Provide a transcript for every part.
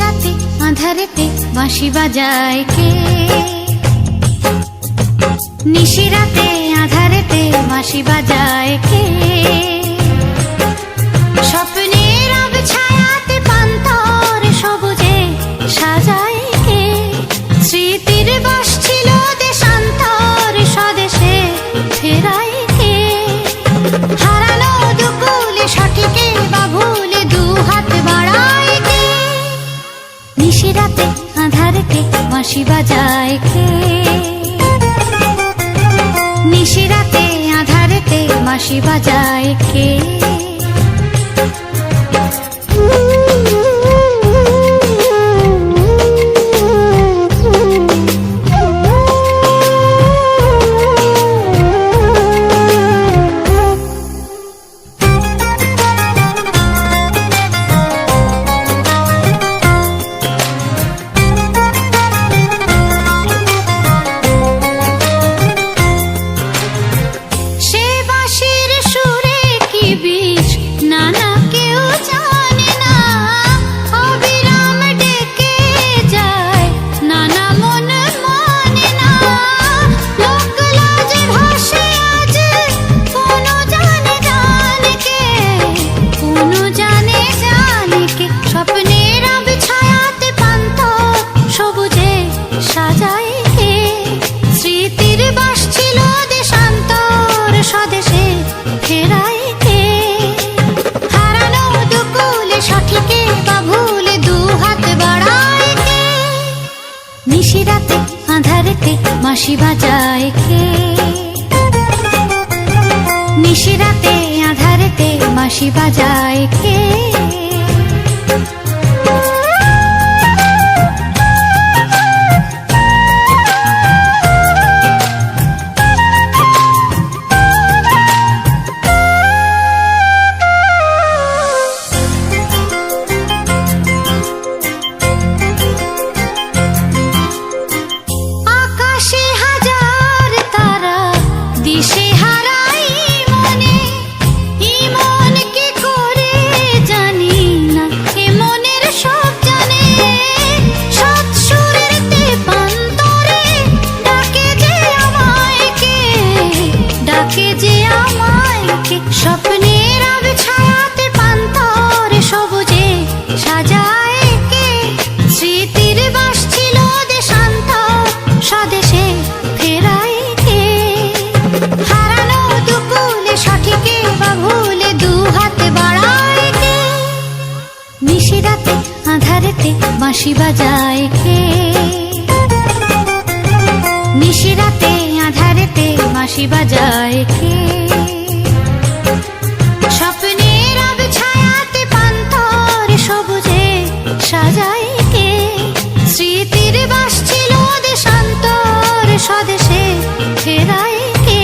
নিশিরাতে আঁধারেতে বাঁশি বাজায় কে? নিশিরাতে আঁধারেতে বাঁশি বাজায় কে? স্বপ্নের আবছায়াতে পান্তর সবুজে সাজায় কে? স্মৃতির বাস ছিল দেশান্তর স্বদেশে ফেরায় কে? হারানো দুকুলে সঠিকে বা ভুলে দু হাত বাড়ায় কে? নিশিরাতে আঁধারেতে বাঁশি বাজায় কে? নিশিরাতে আঁধারেতে বাঁশি বাজায় কে? নিশিরাতে আঁধারেতে বাঁশি বাজায় কে? নিশিরাতে আঁধারেতে বাঁশি বাজায় কে? স্বপ্নের আবছায়াতে পান্তর সবুজে সাজায় কে? স্মৃতির বাস ছিল দেশান্তর স্বদেশে ফেরায় কে? হারানো দুকুলে সঠিকে বা ভুলে দু হাত বাড়ায় কে? নিশিরাতে আঁধারেতে বাঁশি বাজায় কে? নিশিরাতে আঁধারেতে বাঁশি বাজায় কে? স্বপ্নের আবছায়াতে পান্তর সবুজে সাজায় কে? স্মৃতির বাস ছিল দেশান্তর স্বদেশে ফেরায় কে?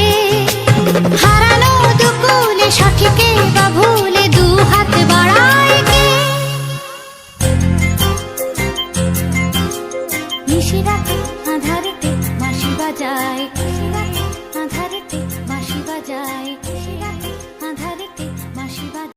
হারানো দুকুলে সঠিকে বা ভুলে দু হাত বাড়ায় কে? নিশিরাতে আঁধারেতে বাঁশি বাজায় কে?